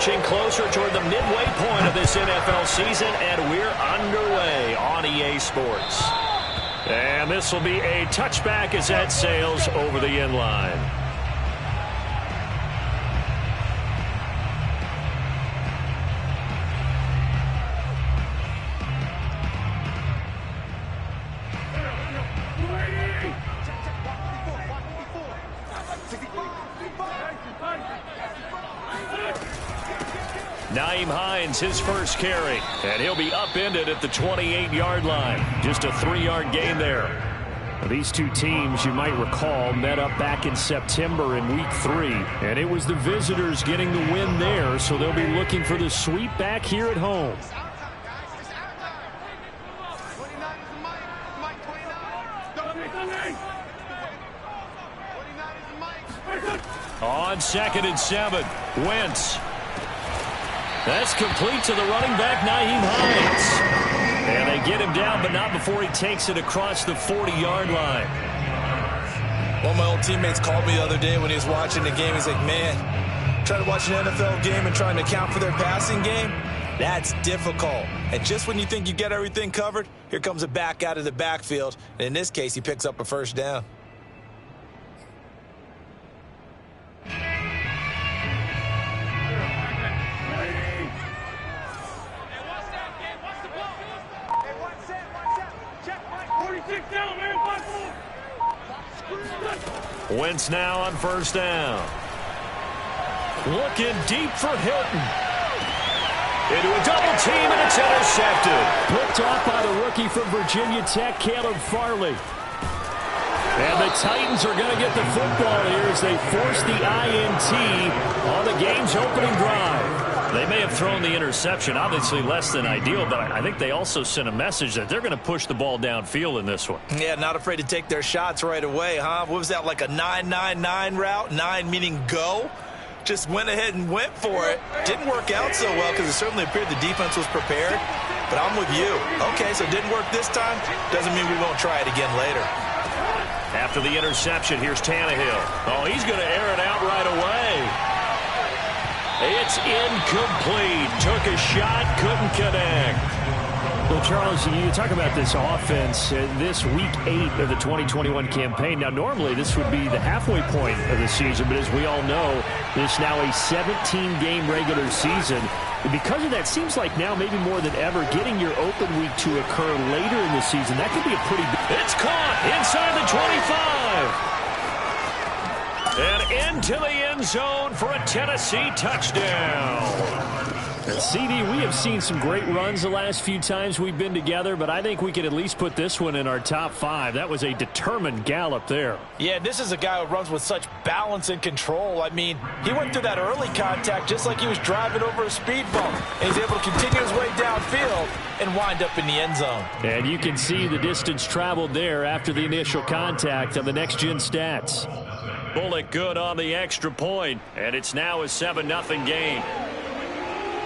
inching closer toward the midway point of this NFL season, and we're underway on EA Sports. And this will be a touchback as that sails over the end line. Nyheim Hines, his first carry, and he'll be upended at the 28-yard line. Just a 3-yard gain there. These two teams, you might recall, met up back in September in Week 3, and it was the visitors getting the win there, so they'll be looking for the sweep back here at home. On 2nd and 7, Wentz. That's complete to the running back, Nyheim Hines. And they get him down, but not before he takes it across the 40-yard line. One of my old teammates called me the other day when he was watching the game. He's like, man, trying to watch an NFL game and trying to account for their passing game, that's difficult. And just when you think you get everything covered, here comes a back out of the backfield. And in this case, he picks up a first down. Wentz now on first down. Looking deep for Hilton. Into a double team, and it's intercepted. Picked off by the rookie from Virginia Tech, Caleb Farley. And the Titans are going to get the football here as they force the INT on the game's opening drive. They may have thrown the interception, obviously less than ideal, but I think they also sent a message that they're going to push the ball downfield in this one. Yeah, not afraid to take their shots right away, huh? What was that, like a 9-9-9 route? 9 meaning go? Just went ahead and went for it. Didn't work out so well because it certainly appeared the defense was prepared. But I'm with you. Okay, so it didn't work this time. Doesn't mean we won't try it again later. After the interception, here's Tannehill. Oh, he's going to air it out right away. It's incomplete. Took a shot, couldn't connect. Well, Charles, you talk about this offense, this Week 8 of the 2021 campaign. Now, normally this would be the halfway point of the season, but as we all know, this now a 17-game regular season. And because of that, seems like now maybe more than ever, getting your open week to occur later in the season, that could be a pretty big... It's caught inside the 25. And into the end zone for a Tennessee touchdown. CD, we have seen some great runs the last few times we've been together, but I think we could at least put this one in our top 5. That was a determined gallop there. Yeah, this is a guy who runs with such balance and control. I mean, he went through that early contact just like he was driving over a speed bump. And he's able to continue his way downfield and wind up in the end zone. And you can see the distance traveled there after the initial contact on the next-gen stats. Bullock good on the extra point, and it's now a 7-0 game.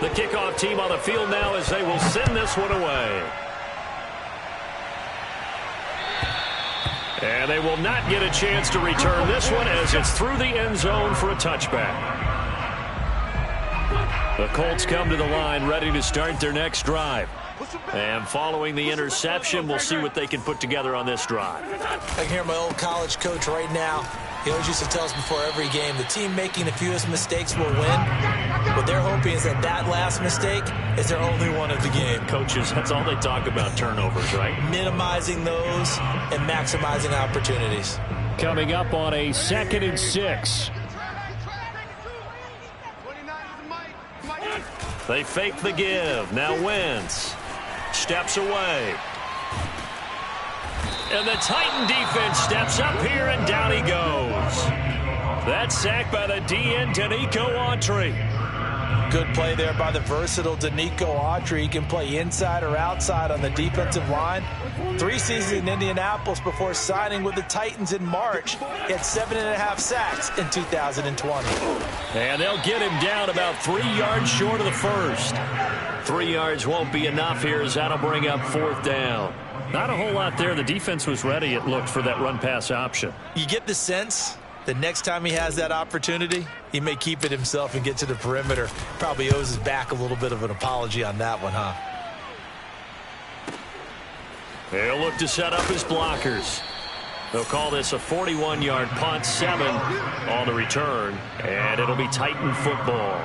The kickoff team on the field now as they will send this one away. And they will not get a chance to return this one as it's through the end zone for a touchback. The Colts come to the line ready to start their next drive. And following the interception, we'll see what they can put together on this drive. I can hear my old college coach right now. He always used to tell us before every game, the team making the fewest mistakes will win. What they're hoping is that last mistake is their only one of the game. Coaches, that's all they talk about, turnovers, right? Minimizing those and maximizing opportunities. Coming up on a 2nd and 6. They fake the give. Now Wentz steps away. And the Titan defense steps up here, and down he goes. That's sacked by the DN, Danico Autry. Good play there by the versatile Danico Autry. He can play inside or outside on the defensive line. 3 seasons in Indianapolis before signing with the Titans in March. He had 7.5 sacks in 2020. And they'll get him down about 3 yards short of the first. 3 yards won't be enough here as that'll bring up 4th down. Not a whole lot there. The defense was ready, it looked, for that run-pass option. You get the sense the next time he has that opportunity, he may keep it himself and get to the perimeter. Probably owes his back a little bit of an apology on that one, huh? He'll look to set up his blockers. They'll call this a 41-yard punt, 7 on the return, and it'll be Titan football.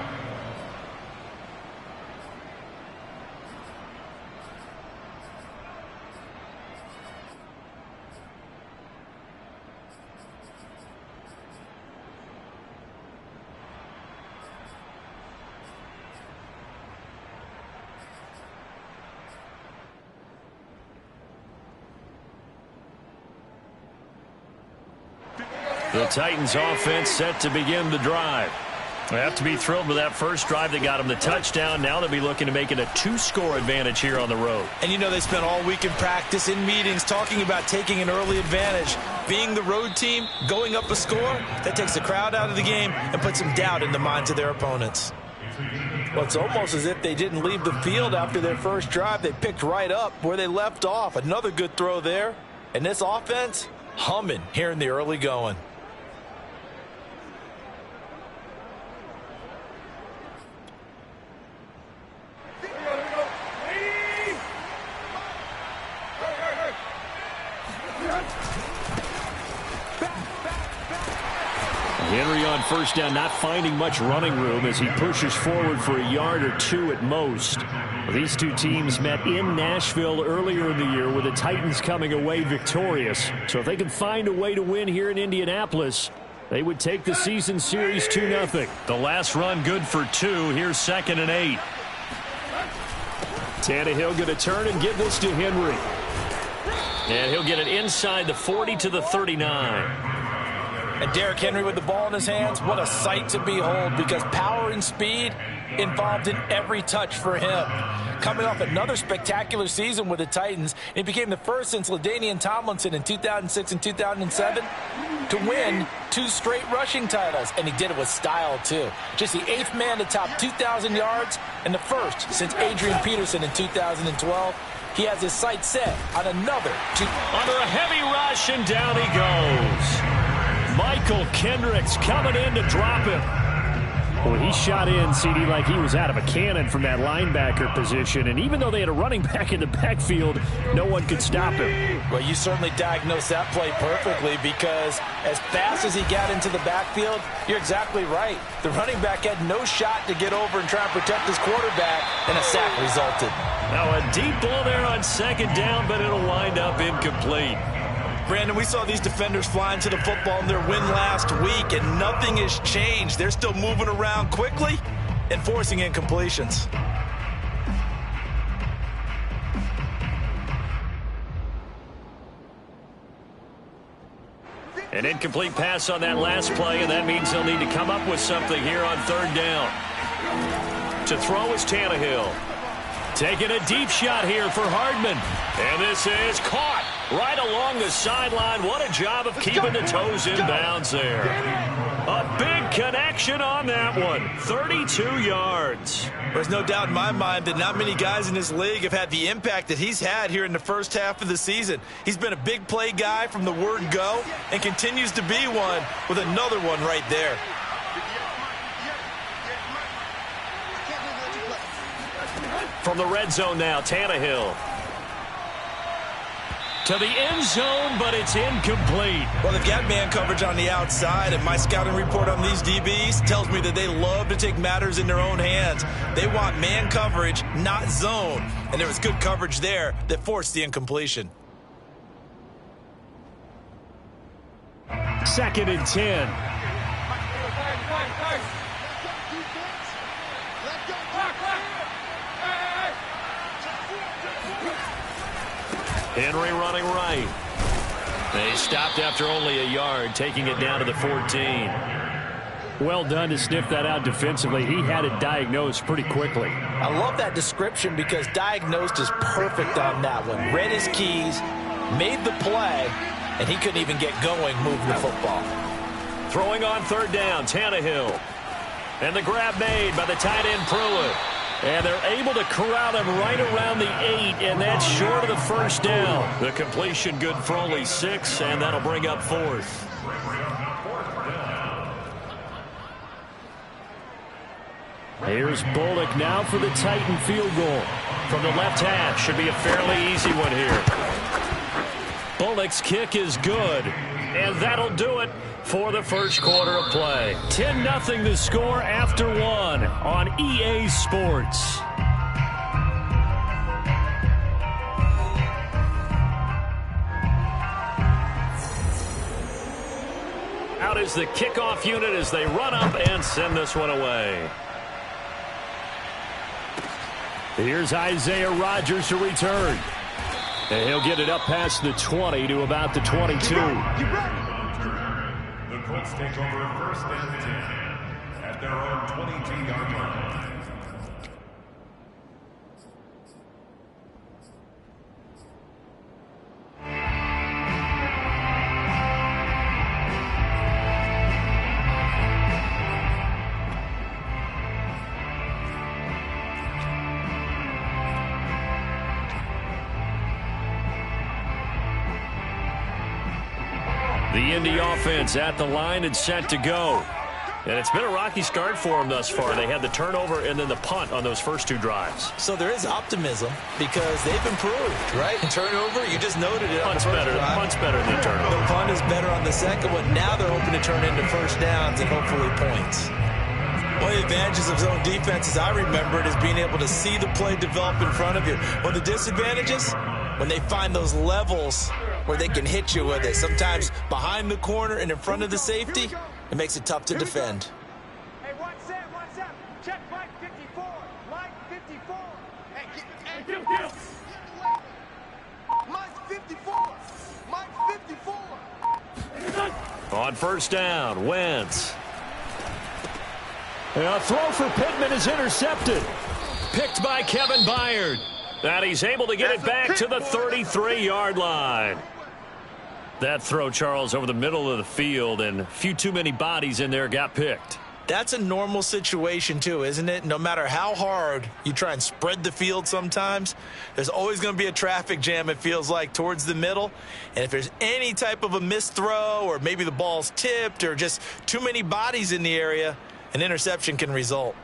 The Titans offense set to begin the drive. They have to be thrilled with that first drive that got them the touchdown. Now they'll be looking to make it a 2-score advantage here on the road. And you know they spent all week in practice, in meetings, talking about taking an early advantage. Being the road team, going up a score, that takes the crowd out of the game and puts some doubt in the minds of their opponents. Well, it's almost as if they didn't leave the field after their first drive. They picked right up where they left off. Another good throw there. And this offense, humming here in the early going. Henry on first down, not finding much running room as he pushes forward for a yard or 2 at most. These two teams met in Nashville earlier in the year with the Titans coming away victorious. So if they can find a way to win here in Indianapolis, they would take the season series 2-0. The last run good for 2. Here's 2nd and 8. Tannehill going to turn and give this to Henry. And he'll get it inside the 40 to the 39. And Derrick Henry with the ball in his hands, what a sight to behold, because power and speed involved in every touch for him. Coming off another spectacular season with the Titans, it became the first since LaDainian Tomlinson in 2006 and 2007 to win 2 straight rushing titles, and he did it with style too. Just the 8th man to top 2,000 yards and the first since Adrian Peterson in 2012. He has his sights set on another 2. Under a heavy rush, and down he goes. Michael Kendricks coming in to drop him. Well, he shot in, CD, like he was out of a cannon from that linebacker position. And even though they had a running back in the backfield, no one could stop him. Well, you certainly diagnosed that play perfectly, because as fast as he got into the backfield, you're exactly right. The running back had no shot to get over and try and protect his quarterback, and a sack resulted. Now a deep ball there on 2nd down, but it'll wind up incomplete. Brandon, we saw these defenders flying to the football in their win last week, and nothing has changed. They're still moving around quickly and forcing incompletions. An incomplete pass on that last play, and that means they'll need to come up with something here on 3rd down. To throw is Tannehill. Taking a deep shot here for Hardman. And this is caught right along the sideline. What a job of keeping the toes in bounds there. A big connection on that one. 32 yards. There's no doubt in my mind that not many guys in this league have had the impact that he's had here in the first half of the season. He's been a big play guy from the word go and continues to be one with another one right there. From the red zone now, Tannehill. To the end zone, but it's incomplete. Well, they've got man coverage on the outside, and my scouting report on these DBs tells me that they love to take matters in their own hands. They want man coverage, not zone. And there was good coverage there that forced the incompletion. 2nd and 10. Henry running right. They stopped after only a yard, taking it down to the 14. Well done to sniff that out defensively. He had it diagnosed pretty quickly. I love that description, because diagnosed is perfect on that one. Read his keys, made the play, and he couldn't even get going moving the football. Throwing on 3rd down, Tannehill. And the grab made by the tight end Pruitt. And they're able to corral him right around the 8, and that's short of the 1st down. The completion good for only 6, and that'll bring up 4th. Here's Bullock now for the Titan field goal. From the left hash, should be a fairly easy one here. Bullock's kick is good, and that'll do it for the first quarter of play. 10-0 the score after one on EA Sports. Out is the kickoff unit as they run up and send this one away. Here's Isaiah Rodgers to return. And he'll get it up past the 20 to about the 22. The Colts take over first and 10 at their own 22-yard line. The Indy offense at the line and set to go. And it's been a rocky start for them thus far. They had the turnover and then the punt on those first two drives. So there is optimism because they've improved, right? And turnover, you just noted it. Punt's better than the turnover. The punt is better on the second one. Now they're hoping to turn into first downs and hopefully points. One of the advantages of zone defense, as I remember it, is being able to see the play develop in front of you. One of the disadvantages, when they find those levels where they can hit you with it. Sometimes behind the corner and in front of the safety, it makes it tough to defend. Hey, what's up? Check Mike 54. Mike 54. Hey, Mike 54. Mike 54. On first down, Wentz. A throw for Pittman is intercepted. Picked by Kevin Byard. And he's able to get it back to the 33-yard line. That throw, Charles, over the middle of the field, and a few too many bodies in there got picked. That's a normal situation, too, isn't it? No matter how hard you try and spread the field sometimes, there's always going to be a traffic jam, it feels like, towards the middle. And if there's any type of a missed throw or maybe the ball's tipped or just too many bodies in the area, an interception can result.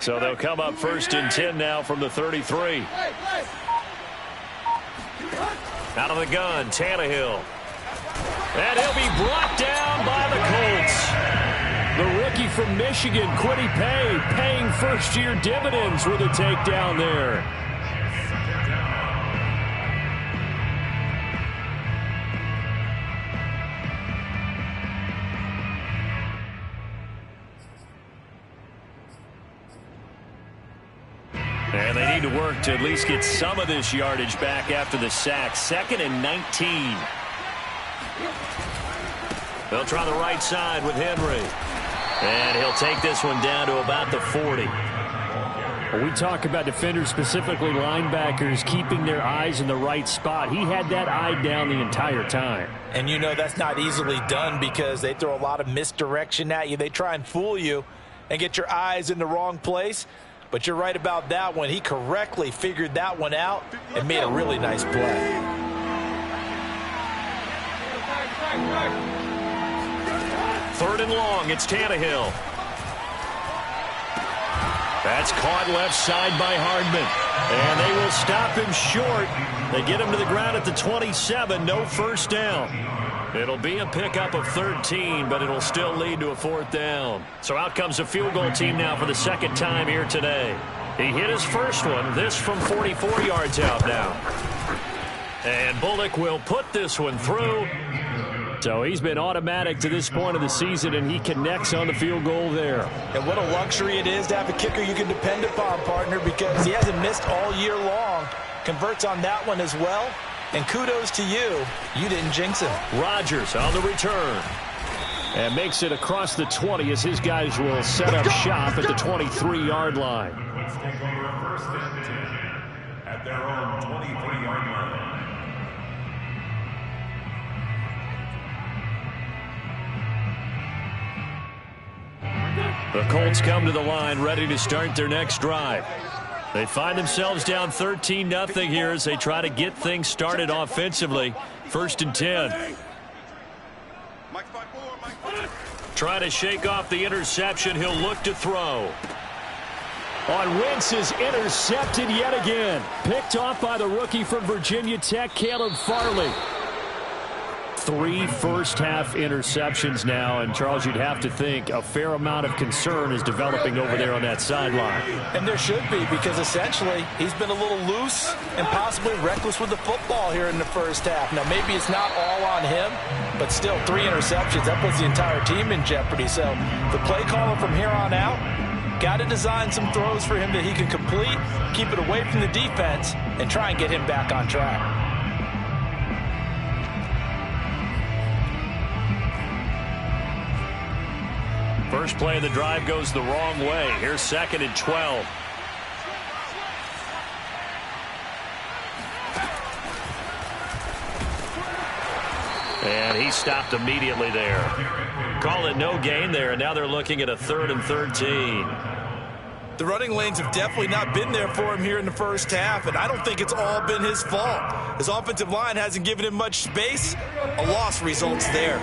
So they'll come up first and 10 now from the 33. Out of the gun, Tannehill. And he'll be brought down by the Colts. The rookie from Michigan, Kwity Paye, paying first-year dividends with a takedown there. And they need to work to at least get some of this yardage back after the sack. 2nd and 19. They'll try the right side with Henry. And he'll take this one down to about the 40. We talk about defenders, specifically linebackers, keeping their eyes in the right spot. He had that eye down the entire time. And you know that's not easily done because they throw a lot of misdirection at you. They try and fool you and get your eyes in the wrong place. But you're right about that one. He correctly figured that one out and made a really nice play. Third and long, it's Tannehill. That's caught left side by Hardman. And they will stop him short. They get him to the ground at the 27, no first down. It'll be a pickup of 13, but it'll still lead to a fourth down. So out comes a field goal team now for the second time here today. He hit his first one, this from 44 yards out now. And Bullock will put this one through. So he's been automatic to this point of the season, and he connects on the field goal there. And what a luxury it is to have a kicker you can depend upon, partner, because he hasn't missed all year long. Converts on that one as well. And kudos to you. You didn't jinx him. Rodgers on the return. And makes it across the 20 as his guys will set up shop at the 23-yard line. Let's take over first and 10 at their own 23-yard line. The Colts come to the line ready to start their next drive. They find themselves down 13-0 here as they try to get things started offensively. 1st and 10. Trying to shake off the interception. He'll look to throw. On Wentz is intercepted yet again. Picked off by the rookie from Virginia Tech, Caleb Farley. 3 first-half interceptions now, and Charles, you'd have to think a fair amount of concern is developing over there on that sideline. And there should be, because essentially he's been a little loose and possibly reckless with the football here in the first half. Now, maybe it's not all on him, but still 3 interceptions. That puts the entire team in jeopardy. So the play caller from here on out got to design some throws for him that he can complete, keep it away from the defense, and try and get him back on track. First play of the drive goes the wrong way. Here's 2nd and 12. And he stopped immediately there. Call it no gain there, and now they're looking at a 3rd and 13. The running lanes have definitely not been there for him here in the first half, and I don't think it's all been his fault. His offensive line hasn't given him much space. A loss results there.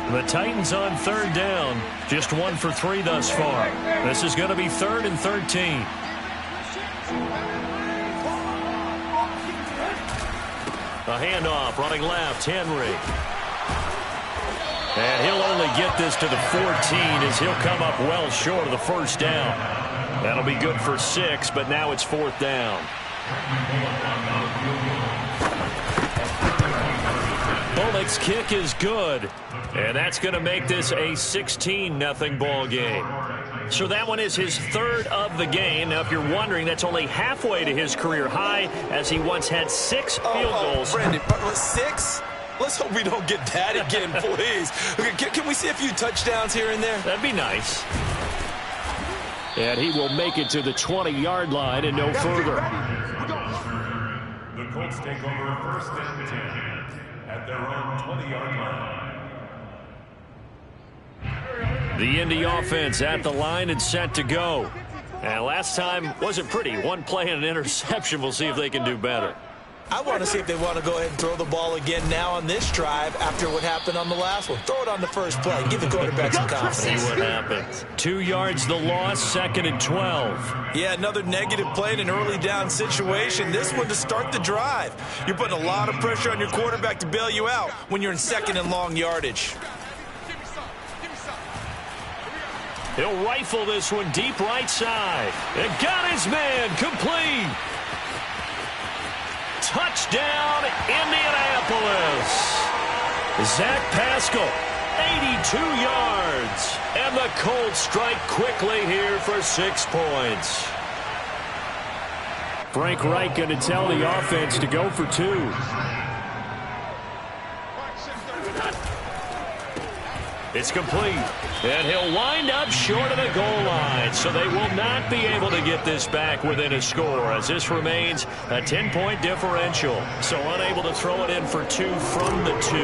The Titans on 3rd down. Just 1 for 3 thus far. This is going to be 3rd and 13. A handoff, running left, Henry. And he'll only get this to the 14 as he'll come up well short of the first down. That'll be good for 6, but now it's 4th down. Bullock's kick is good. And that's going to make this a 16-0 ball game. So that one is his 3rd of the game. Now, if you're wondering, that's only halfway to his career high, as he once had 6 field goals. Brandon, 6? Let's hope we don't get that again, please. Can we see a few touchdowns here and there? That'd be nice. And he will make it to the 20-yard line and no further. The Colts take over 1st and 10 at their own 20-yard line. The Indy offense at the line and set to go. And last time wasn't pretty. 1 play and an interception. We'll see if they can do better. I want to see if they want to go ahead and throw the ball again now on this drive after what happened on the last one. Throw it on the first play. Give the quarterback some confidence. See what happens. 2 yards the loss, 2nd and 12. Yeah, another negative play in an early down situation. This one to start the drive. You're putting a lot of pressure on your quarterback to bail you out when you're in 2nd and long yardage. He'll rifle this one deep right side. And got his man complete. Touchdown, Indianapolis. Zach Pascal, 82 yards. And the Colts strike quickly here for 6 points. Frank Reich going to tell the offense to go for 2. It's complete. And he'll wind up short of the goal line, so they will not be able to get this back within a score, as this remains a 10-point differential. So unable to throw it in for 2 from the 2.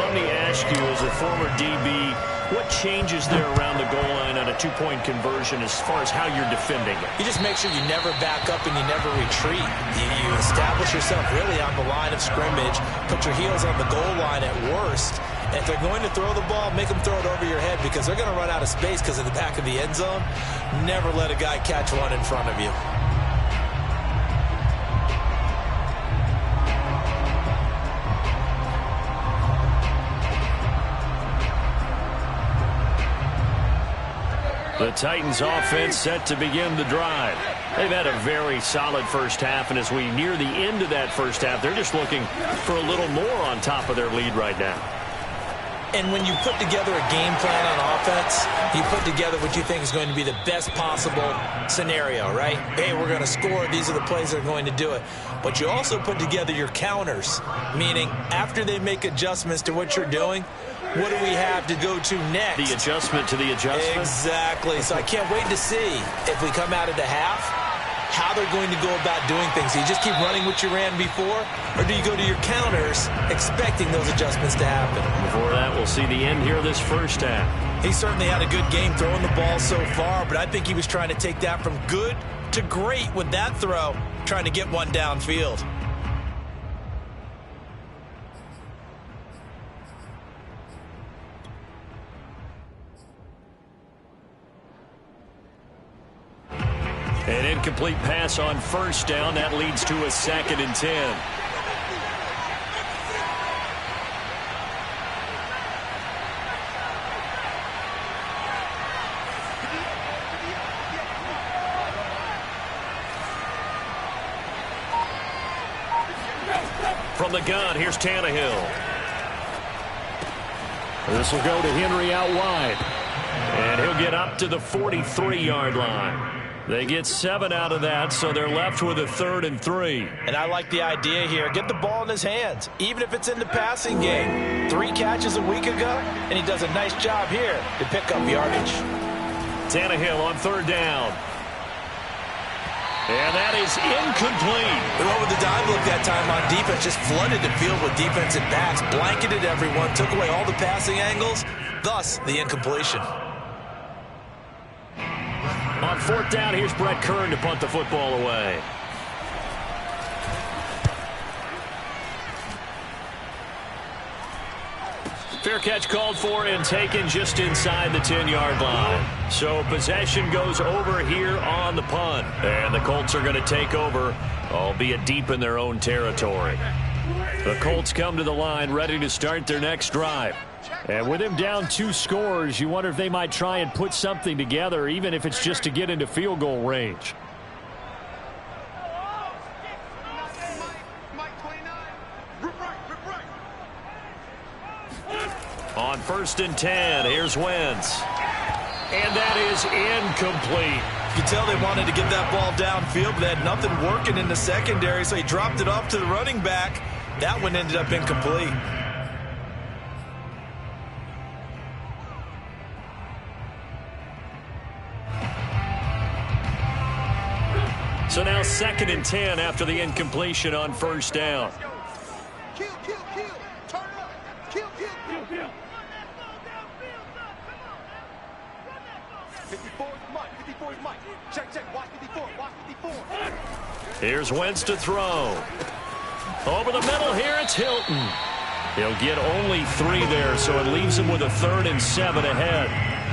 Let me ask you, as a former DB, what changes there around the goal line on a 2-point conversion as far as how you're defending it? You just make sure you never back up and you never retreat. You establish yourself really on the line of scrimmage, put your heels on the goal line at worst. And if they're going to throw the ball, make them throw it over your head, because they're going to run out of space because of the back of the end zone. Never let a guy catch one in front of you. The Titans offense set to begin the drive. They've had a very solid first half, and as we near the end of that first half, they're just looking for a little more on top of their lead right now. And when you put together a game plan on offense, you put together what you think is going to be the best possible scenario, right? Hey, we're going to score. These are the plays that are going to do it. But you also put together your counters, meaning after they make adjustments to what you're doing, what do we have to go to next? The adjustment to the adjustment? Exactly. So I can't wait to see if we come out of the half, how they're going to go about doing things. Do you just keep running what you ran before, or do you go to your counters expecting those adjustments to happen? Before that, we'll see the end here of this first half. He certainly had a good game throwing the ball so far, but I think he was trying to take that from good to great with that throw, trying to get one downfield. incomplete pass on first down. That leads to a 2nd and 10. From the gun, here's Tannehill. This will go to Henry out wide. And he'll get up to the 43-yard line. They get 7 out of that, so they're left with a 3rd and 3. And I like the idea here. Get the ball in his hands, even if it's in the passing game. 3 catches a week ago, and he does a nice job here to pick up yardage. Tannehill on 3rd down. And that is incomplete. They went with the dive look that time on defense, just flooded the field with defensive backs, blanketed everyone, took away all the passing angles, thus the incompletion. On 4th down, here's Brett Kern to punt the football away. Fair catch called for and taken just inside the 10-yard line. So possession goes over here on the punt. And the Colts are going to take over, albeit deep in their own territory. The Colts come to the line ready to start their next drive. And with him down 2 scores, you wonder if they might try and put something together, even if it's just to get into field goal range. On 1st and 10, here's Wentz. And that is incomplete. You can tell they wanted to get that ball downfield, but they had nothing working in the secondary, so he dropped it off to the running back. That one ended up incomplete. So now 2nd and 10 after the incompletion on 1st down. Kill, kill, kill. Turn up. Kill, kill, kill, kill. 54 is Mike. 54 is Mike. Check, check. Watch 54. Watch 54. Here's Wentz to throw. Over the middle here, it's Hilton. He'll get only 3 there, so it leaves him with a 3rd and 7 ahead.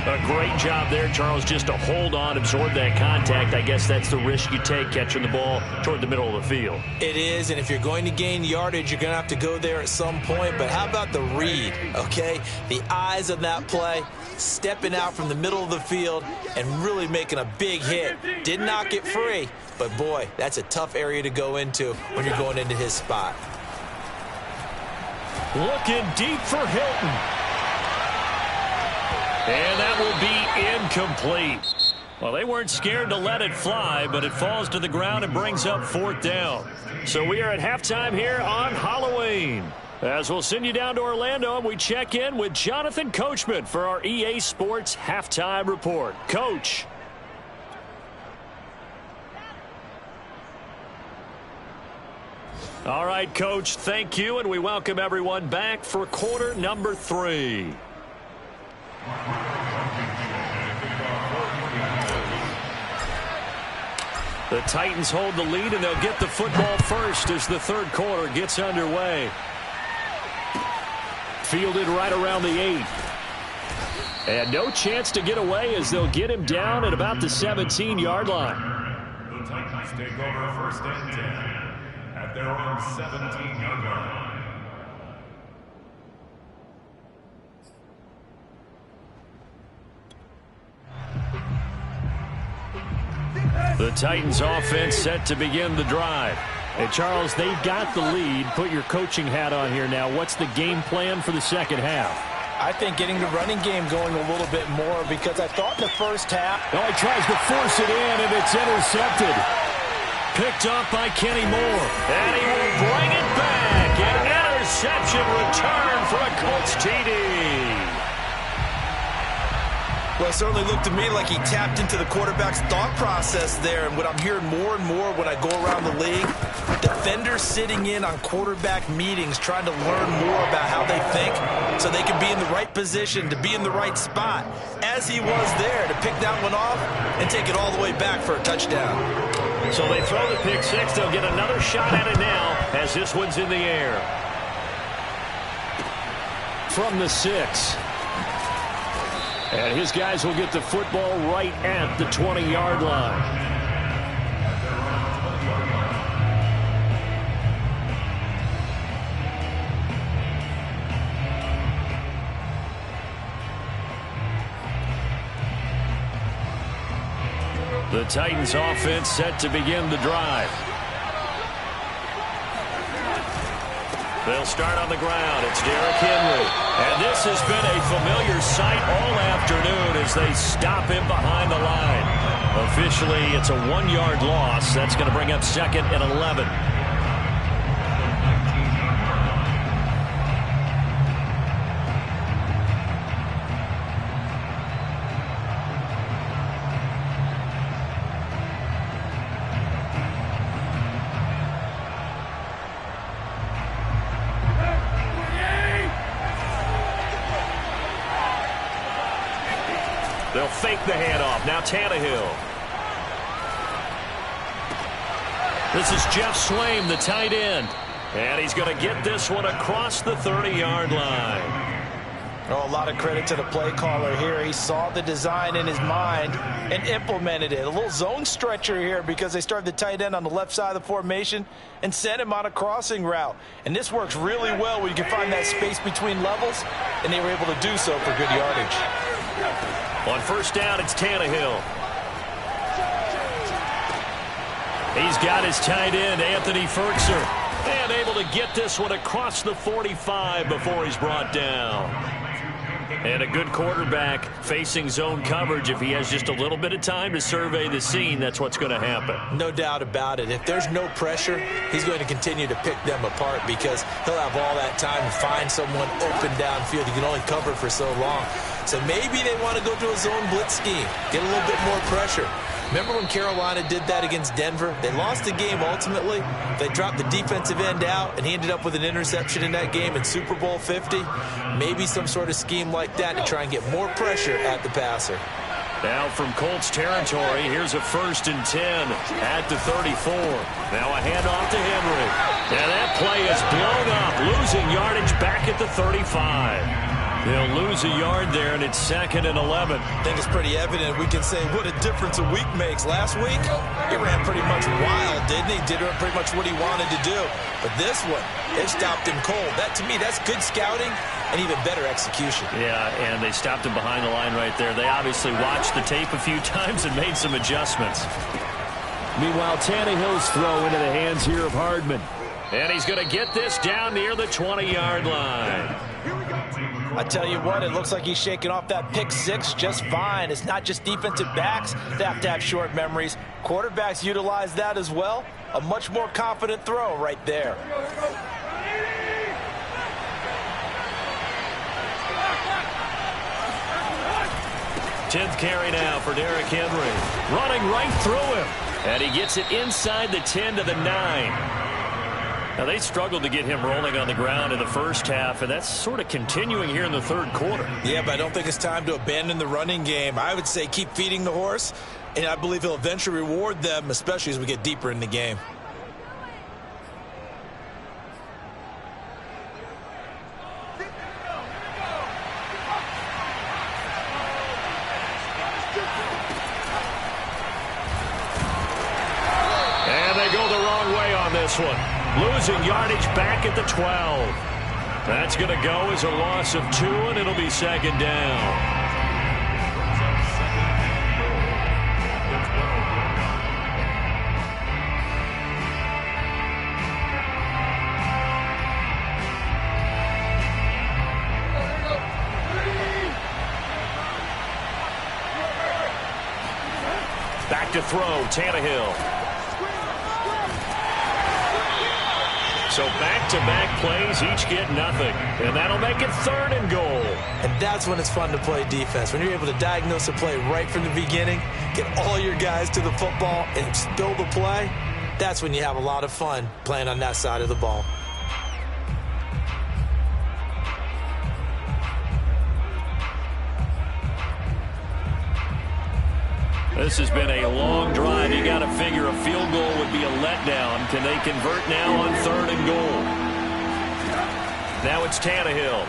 A great job there, Charles, just to hold on, absorb that contact. I guess that's the risk you take catching the ball toward the middle of the field. It is, and if you're going to gain yardage, you're going to have to go there at some point. But how about the read, okay? The eyes of that play, stepping out from the middle of the field and really making a big hit. Did not get free, but boy, that's a tough area to go into when you're going into his spot. Looking deep for Hilton. And that will be incomplete. Well, they weren't scared to let it fly, but it falls to the ground and brings up 4th down. So we are at halftime here on Halloween. As we'll send you down to Orlando, and we check in with Jonathan Coachman for our EA Sports Halftime Report. Coach. All right, Coach, thank you, and we welcome everyone back for quarter number 3. The Titans hold the lead, and they'll get the football first as the 3rd quarter gets underway. Fielded right around the 8. And no chance to get away as they'll get him down at about the 17-yard line. The Titans take over 1st and 10 at their own 17-yard line. The Titans offense set to begin the drive. Hey, Charles, they've got the lead. Put your coaching hat on here now. What's the game plan for the second half? I think getting the running game going a little bit more, because I thought in the first half. Oh, he tries to force it in, and it's intercepted. Picked up by Kenny Moore. And he will bring it back. An interception return for a Colts TD. Well, it certainly looked to me like he tapped into the quarterback's thought process there. And what I'm hearing more and more when I go around the league, defenders sitting in on quarterback meetings trying to learn more about how they think so they can be in the right position, to be in the right spot, as he was there, to pick that one off and take it all the way back for a touchdown. So they throw the pick 6. They'll get another shot at it now as this one's in the air. From the 6. And his guys will get the football right at the 20-yard line. The Titans offense set to begin the drive. They'll start on the ground. It's Derrick Henry. And this has been a familiar sight all afternoon as they stop him behind the line. Officially, it's a 1-yard loss. That's going to bring up 2nd and 11. They'll fake the handoff. Now Tannehill. This is Jeff Swaim, the tight end. And he's going to get this one across the 30-yard line. Oh, a lot of credit to the play caller here. He saw the design in his mind and implemented it. A little zone stretcher here because they started the tight end on the left side of the formation and sent him on a crossing route. And this works really well when you can find that space between levels, and they were able to do so for good yardage. On first down, it's Tannehill. He's got his tight end, Anthony Ferkser, and able to get this one across the 45 before he's brought down. And a good quarterback facing zone coverage. If he has just a little bit of time to survey the scene, that's what's going to happen. No doubt about it. If there's no pressure, he's going to continue to pick them apart because he'll have all that time to find someone open downfield. He can only cover for so long. So maybe they want to go to a zone blitz scheme, get a little bit more pressure. Remember when Carolina did that against Denver? They lost the game ultimately. They dropped the defensive end out, and he ended up with an interception in that game in Super Bowl 50. Maybe some sort of scheme like that to try and get more pressure at the passer. Now from Colts territory, here's a 1st and 10 at the 34. Now a handoff to Henry. And that play is blown up, losing yardage back at the 35. They'll lose a yard there, and it's 2nd and 11. I think it's pretty evident. We can say what a difference a week makes. Last week, he ran pretty much wild, didn't he? Did pretty much what he wanted to do. But this one, it stopped him cold. That, to me, that's good scouting and even better execution. Yeah, and they stopped him behind the line right there. They obviously watched the tape a few times and made some adjustments. Meanwhile, Tannehill's throw into the hands here of Hardman. And he's going to get this down near the 20-yard line. I tell you what, it looks like he's shaking off that pick six just fine. It's not just defensive backs that have to have short memories. Quarterbacks utilize that as well. A much more confident throw right there. Tenth carry now for Derrick Henry. Running right through him. And he gets it inside the 10 to the 9. Now, they struggled to get him rolling on the ground in the first half, and that's sort of continuing here in the third quarter. Yeah, but I don't think it's time to abandon the running game. I would say keep feeding the horse, and I believe he'll eventually reward them, especially as we get deeper in the game. And they go the wrong way on this one. Losing yardage back at the 12. That's going to go as a loss of 2, and it'll be 2nd down. Back to throw, Tannehill. So back-to-back plays, each get nothing. And that'll make it 3rd and goal. And that's when it's fun to play defense. When you're able to diagnose a play right from the beginning, get all your guys to the football, and spill the play, that's when you have a lot of fun playing on that side of the ball. This has been a long drive. You got to figure a field goal would be a letdown. Can they convert now on 3rd and goal? Now it's Tannehill.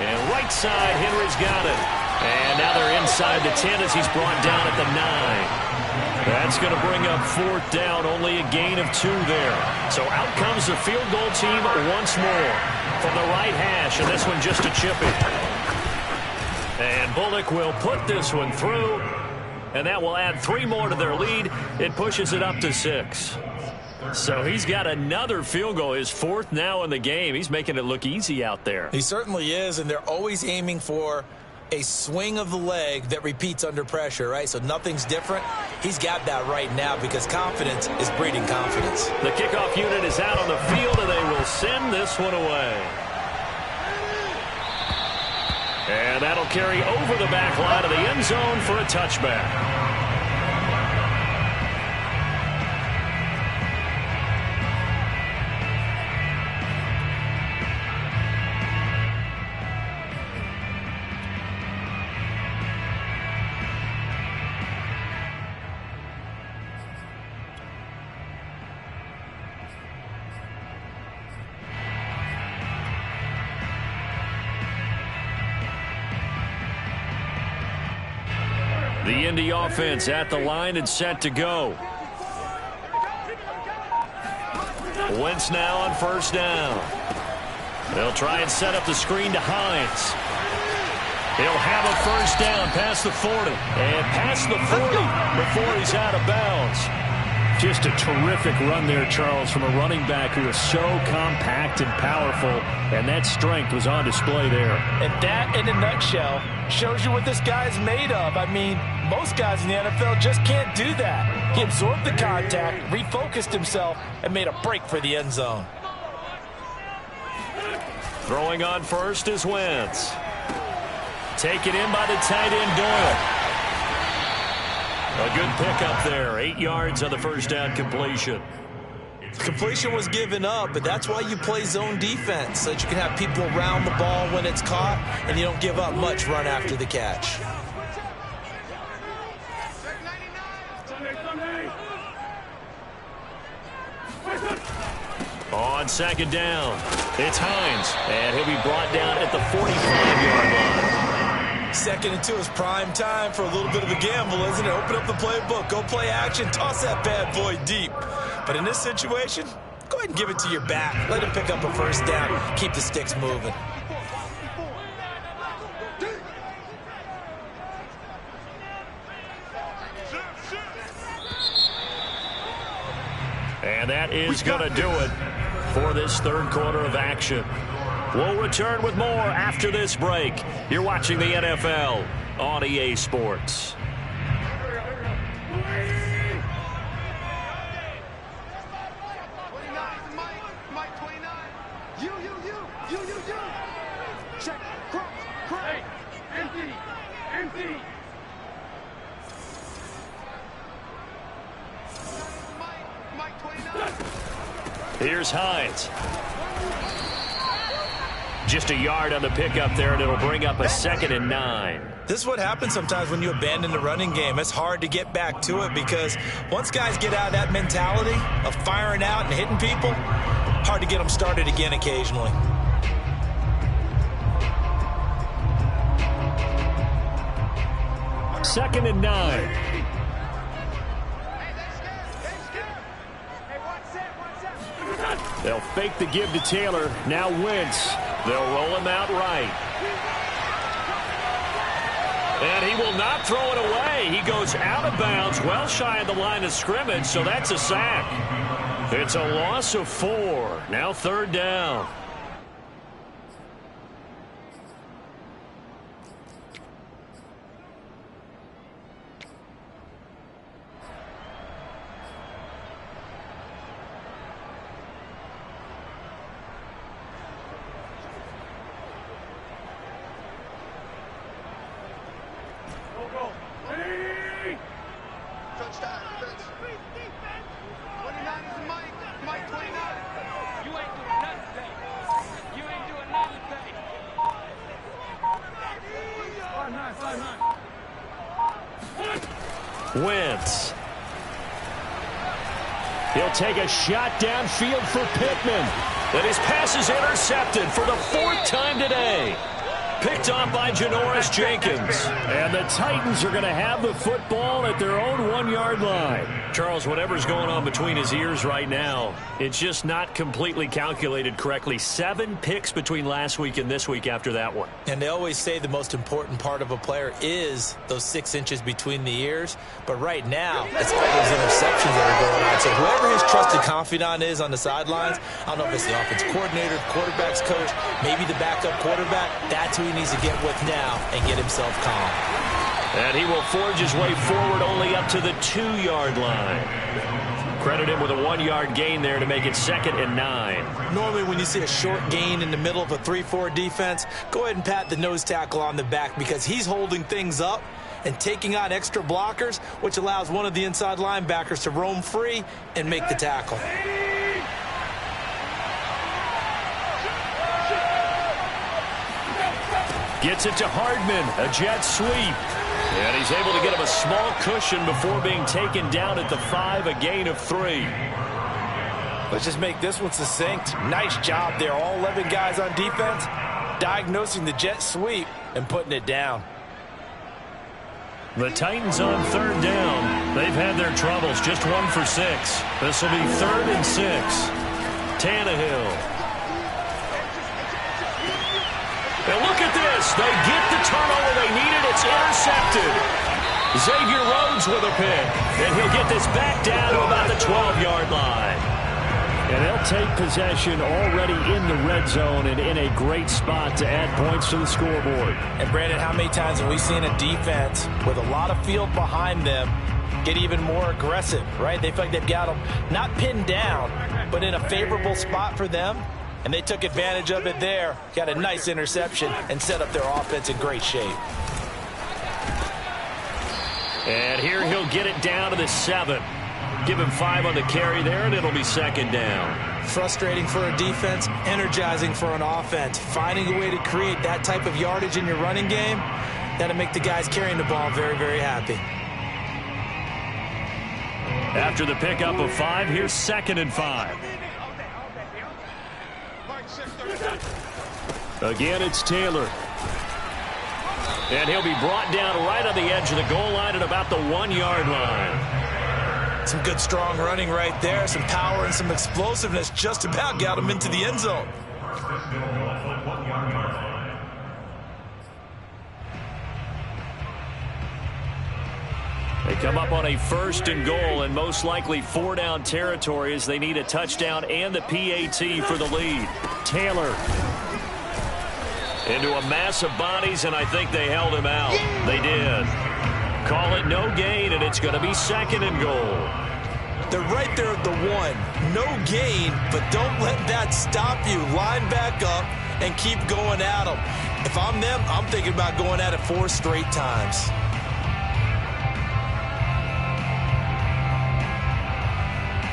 And right side, Henry's got it. And now they're inside the 10 as he's brought down at the 9. That's going to bring up 4th down, only a gain of 2 there. So out comes the field goal team once more from the right hash, and this one just a chippy. And Bullock will put this one through, And that will add 3 more to their lead. It pushes it up to 6. So he's got another field goal, his 4th now in the game. He's making it look easy out there. He certainly is, and they're always aiming for a swing of the leg that repeats under pressure, right? So nothing's different. He's got that right now because confidence is breeding confidence. The kickoff unit is out on the field, and they will send this one away. And that'll carry over the back line of the end zone for a touchback. The Indy offense at the line and set to go. Wentz now on 1st down. They'll try and set up the screen to Hines. He'll have a 1st down past the 40. And past the 40 before he's out of bounds. Just a terrific run there, Charles, from a running back who is so compact and powerful, and that strength was on display there. And that, in a nutshell, shows you what this guy's made of. I mean, most guys in the NFL just can't do that. He absorbed the contact, refocused himself, and made a break for the end zone. Throwing on 1st is Wentz. Taken in by the tight end Doyle. A good pickup there. 8 yards on the 1st down completion. Completion was given up, but that's why you play zone defense, so that you can have people around the ball when it's caught, and you don't give up much run after the catch. On 2nd down, it's Hines, and he'll be brought down at the 45-yard line. 2nd and 2 is prime time for a little bit of a gamble, isn't it? Open up the playbook, go play action, toss that bad boy deep. But in this situation, go ahead and give it to your back. Let him pick up a 1st down. Keep the sticks moving. And that is going to do it for this 3rd quarter of action. We'll return with more after this break. You're watching the NFL on EA Sports. Check, cross, hey, empty. Mike 29. Here's Hines. Just a yard on the pickup there, and it'll bring up a 2nd and 9. This is what happens sometimes when you abandon the running game. It's hard to get back to it because once guys get out of that mentality of firing out and hitting people, hard to get them started again occasionally. Second and 9. They'll fake the give to Taylor. Now Wentz. They'll roll him out right. And he will not throw it away. He goes out of bounds, well shy of the line of scrimmage, so that's a sack. It's a loss of 4. Now 3rd down. Wentz. He'll take a shot downfield for Pittman. And his pass is intercepted for the 4th time today. Picked off by Janoris Jenkins. And the Titans are going to have the football at their own 1-yard line. Charles, whatever's going on between his ears right now, it's just not completely calculated correctly. 7 picks between last week and this week after that one. And they always say the most important part of a player is those 6 inches between the ears. But right now, it's all those interceptions that are going on. So whoever his trusted confidant is on the sidelines, I don't know if it's the offense coordinator, the quarterback's coach, maybe the backup quarterback, that's who he needs to get with now and get himself calm. And he will forge his way forward only up to the 2-yard line. Credit him with a 1-yard gain there to make it 2nd and 9. Normally when you see a short gain in the middle of a 3-4 defense, go ahead and pat the nose tackle on the back because he's holding things up and taking on extra blockers, which allows one of the inside linebackers to roam free and make the tackle. Gets it to Hardman, a jet sweep. And he's able to get him a small cushion before being taken down at the 5, a gain of 3. Let's just make this one succinct. Nice job there. All 11 guys on defense diagnosing the jet sweep and putting it down. The Titans on 3rd down. They've had their troubles, just 1 for 6. This will be 3rd and 6. Tannehill. And look at this. They get the turnover they needed. It's intercepted. Xavier Rhodes with a pick. And he'll get this back down to about the 12-yard line. And they'll take possession already in the red zone and in a great spot to add points to the scoreboard. And, Brandon, how many times have we seen a defense with a lot of field behind them get even more aggressive, right? They feel like they've got them not pinned down, but in a favorable spot for them. And they took advantage of it there, got a nice interception, and set up their offense in great shape. And here he'll get it down to the 7. Give him 5 on the carry there, and it'll be 2nd down. Frustrating for a defense, energizing for an offense. Finding a way to create that type of yardage in your running game, that'll make the guys carrying the ball very, very happy. After the pickup of 5, here's 2nd and 5. Again, it's Taylor. And he'll be brought down right on the edge of the goal line at about the 1-yard line. Some good, strong running right there. Some power and some explosiveness just about got him into the end zone. They come up on a 1st and goal and most likely 4-down territory as they need a touchdown and the PAT for the lead. Taylor into a mass of bodies, and I think they held him out. They did. Call it no gain, and it's going to be 2nd and goal. They're right there at the 1. No gain, but don't let that stop you. Line back up and keep going at them. If I'm them, I'm thinking about going at it 4 straight times.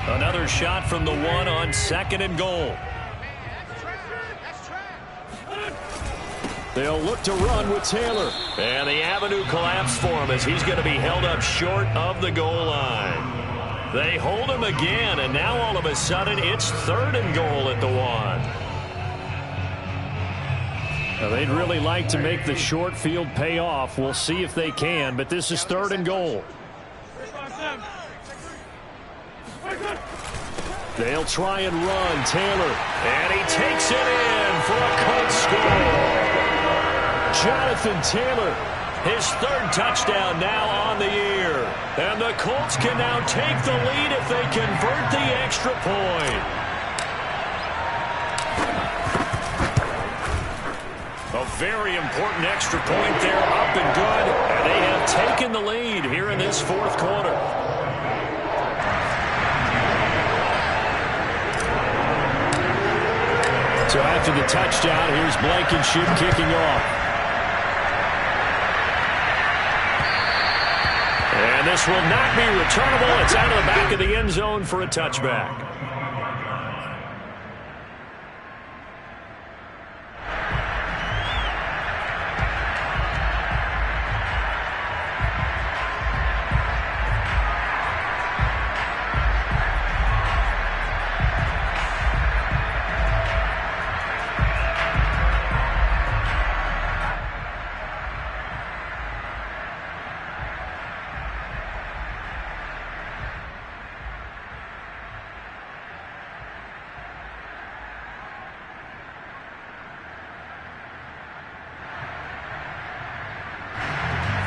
Another shot from the 1 on 2nd and goal. They'll look to run with Taylor. And the avenue collapsed for him as he's going to be held up short of the goal line. They hold him again, and now all of a sudden it's 3rd and goal at the 1. Now they'd really like to make the short field pay off. We'll see if they can, but this is 3rd and goal. They'll try and run Taylor, and he takes it in for a Colts score. Jonathan Taylor, his 3rd touchdown now on the year. And the Colts can now take the lead if they convert the extra point. A very important extra point there, up and good. And they have taken the lead here in this 4th quarter. So after the touchdown, here's Blankenship kicking off. And this will not be returnable. It's out of the back of the end zone for a touchback.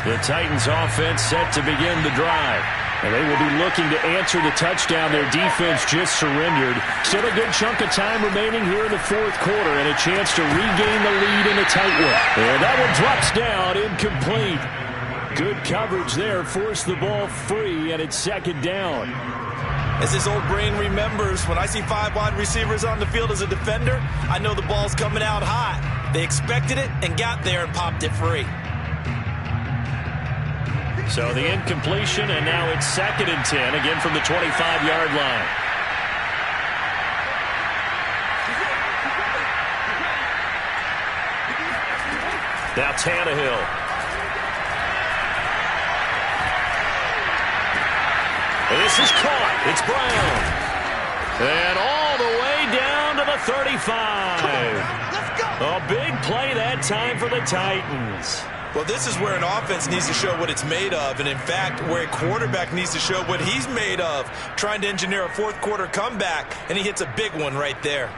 The Titans offense set to begin the drive. And they will be looking to answer the touchdown. Their defense just surrendered. Still a good chunk of time remaining here in the fourth quarter and a chance to regain the lead in a tight one. And that one drops down, incomplete. Good coverage there, forced the ball free, and it's second down. As this old brain remembers, when I see 5 wide receivers on the field as a defender, I know the ball's coming out hot. They expected it and got there and popped it free. So the incompletion, and now it's 2nd and 10, again from the 25-yard line. Now Tannehill. This is caught. It's Brown. And all the way down to the 35. Let's go. A big play that time for the Titans. Well, this is where an offense needs to show what it's made of, and in fact, where a quarterback needs to show what he's made of, trying to engineer a fourth quarter comeback, and he hits a big one right there.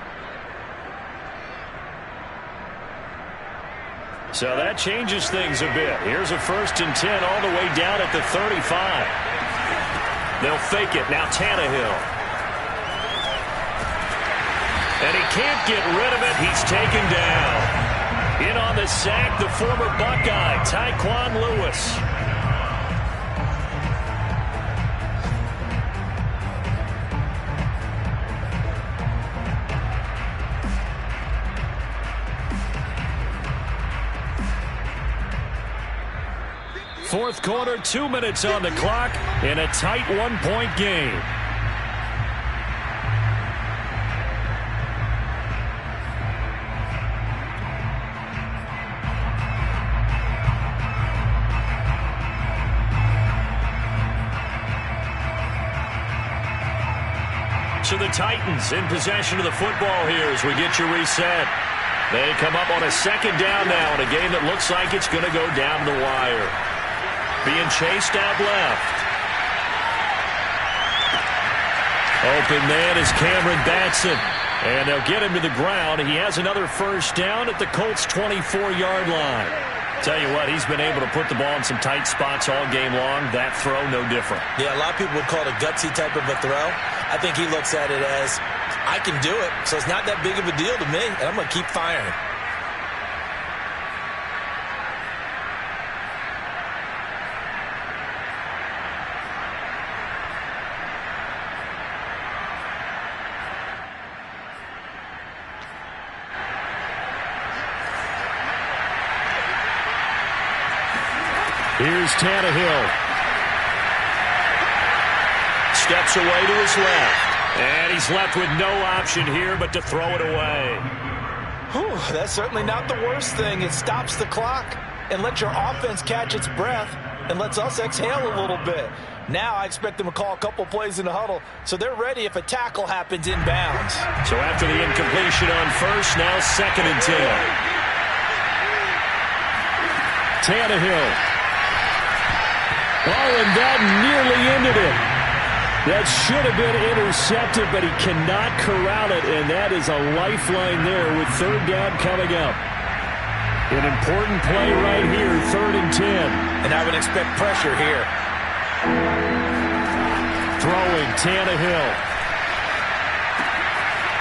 So that changes things a bit. Here's a 1st and 10 all the way down at the 35. They'll fake it. Now Tannehill. And he can't get rid of it. He's taken down. In on the sack, the former Buckeye, Tyquan Lewis. Fourth quarter, 2 minutes on the clock in a tight 1-point game. So the Titans in possession of the football here as we get you reset. They come up on a 2nd down now in a game that looks like it's going to go down the wire. Being chased out left. Open man is Cameron Batson. And they'll get him to the ground. He has another 1st down at the Colts' 24-yard line. Tell you what, he's been able to put the ball in some tight spots all game long. That throw, no different. Yeah, a lot of people would call it a gutsy type of a throw. I think he looks at it as, I can do it, so it's not that big of a deal to me, and I'm going to keep firing. Here's Tannehill. Steps away to his left. And he's left with no option here but to throw it away. Whew, that's certainly not the worst thing. It stops the clock and lets your offense catch its breath and lets us exhale a little bit. Now I expect them to call a couple plays in the huddle, so they're ready if a tackle happens inbounds. So after the incompletion on 1st, now 2nd and 10. Tannehill. Oh, and that nearly ended it. That should have been intercepted, but he cannot corral it, and that is a lifeline there with 3rd down coming up. An important play right here, 3rd and 10. And I would expect pressure here. Throwing, Tannehill.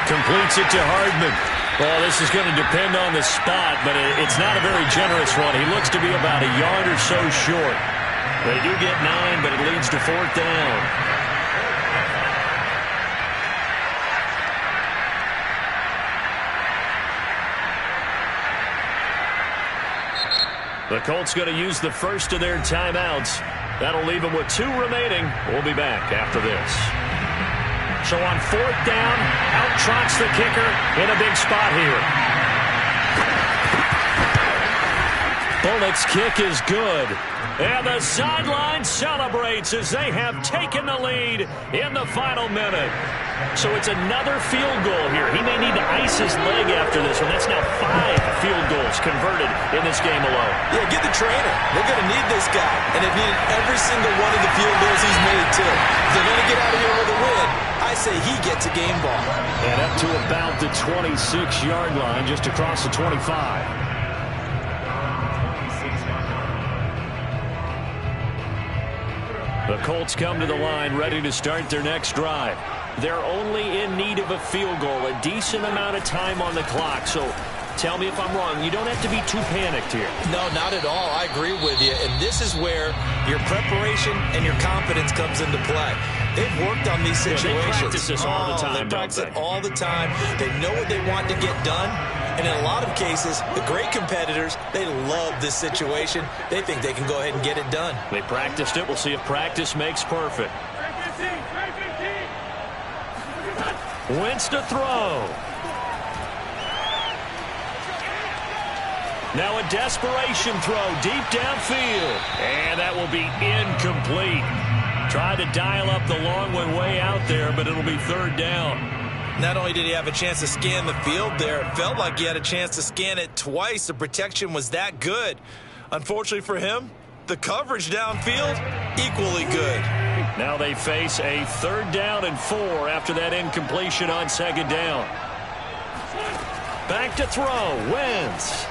Completes it to Hardman. Well, this is going to depend on the spot, but it's not a very generous one. He looks to be about a yard or so short. They do get 9, but it leads to 4th down. The Colts going to use the first of their timeouts. That'll leave them with 2 remaining. We'll be back after this. So on 4th down, out trots the kicker in a big spot here. Bullock's kick is good. And the sideline celebrates as they have taken the lead in the final minute. So it's another field goal here. He may need to ice his leg after this one. That's now 5 field goals converted in this game alone. Yeah, get the trainer. They're going to need this guy. And they've needed every single one of the field goals he's made, too. If they're going to get out of here with a win, I say he gets a game ball. And up to about the 26-yard line, just across the 25. The Colts come to the line ready to start their next drive. They're only in need of a field goal, a decent amount of time on the clock. So tell me if I'm wrong. You don't have to be too panicked here. No, not at all. I agree with you. And this is where your preparation and your confidence comes into play. They've worked on these situations. Yeah, they practice this all the time, They practice it all the time. They know what they want to get done. And in a lot of cases, the great competitors, they love this situation. They think they can go ahead and get it done. They practiced it. We'll see if practice makes perfect. Wentz to throw. Now a desperation throw deep downfield. And that will be incomplete. Tried to dial up the long one way out there, but it'll be third down. Not only did he have a chance to scan the field there, it felt like he had a chance to scan it twice. The protection was that good. Unfortunately for him, the coverage downfield, equally good. Now they face a 3rd down and 4 after that incompletion on 2nd down. Back to throw, Wentz.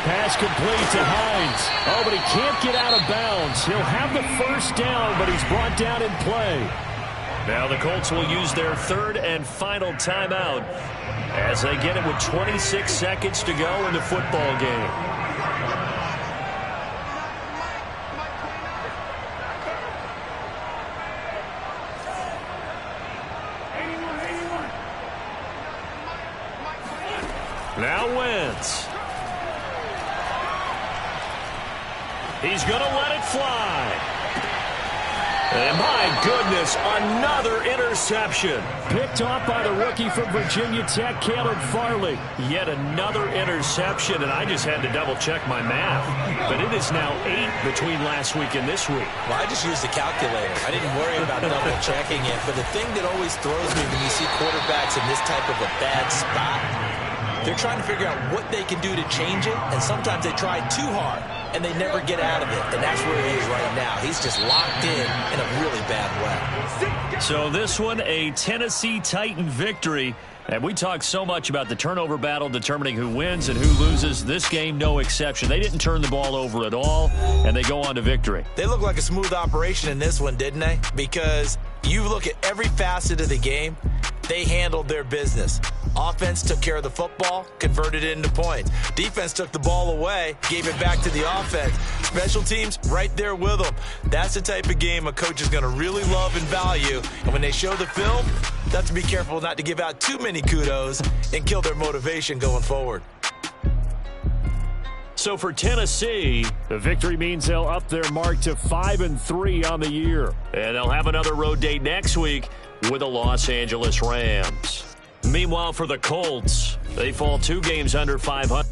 Pass complete to Hines. Oh, but he can't get out of bounds. He'll have the 1st down, but he's brought down in play. Now the Colts will use their 3rd and final timeout as they get it with 26 seconds to go in the football game. Now Wentz. He's going to let it fly. And my goodness, another interception. Picked off by the rookie from Virginia Tech, Caleb Farley. Yet another interception, and I just had to double-check my math. But it is now 8 between last week and this week. Well, I just used the calculator. I didn't worry about double-checking it. But the thing that always throws me when you see quarterbacks in this type of a bad spot, they're trying to figure out what they can do to change it, and sometimes they try too hard, and they never get out of it. And that's where he is right now. He's just locked in a really bad way. So this one, a Tennessee Titan victory. And we talked so much about the turnover battle determining who wins and who loses. This game, no exception. They didn't turn the ball over at all, and they go on to victory. They look like a smooth operation in this one, didn't they? Because you look at every facet of the game, they handled their business. Offense took care of the football, converted it into points. Defense took the ball away, gave it back to the offense. Special teams, right there with them. That's the type of game a coach is going to really love and value. And when they show the film, they have to be careful not to give out too many kudos and kill their motivation going forward. So for Tennessee, the victory means they'll up their mark to 5-3 on the year. And they'll have another road date next week with the Los Angeles Rams. Meanwhile, for the Colts, they fall 2 games under 500.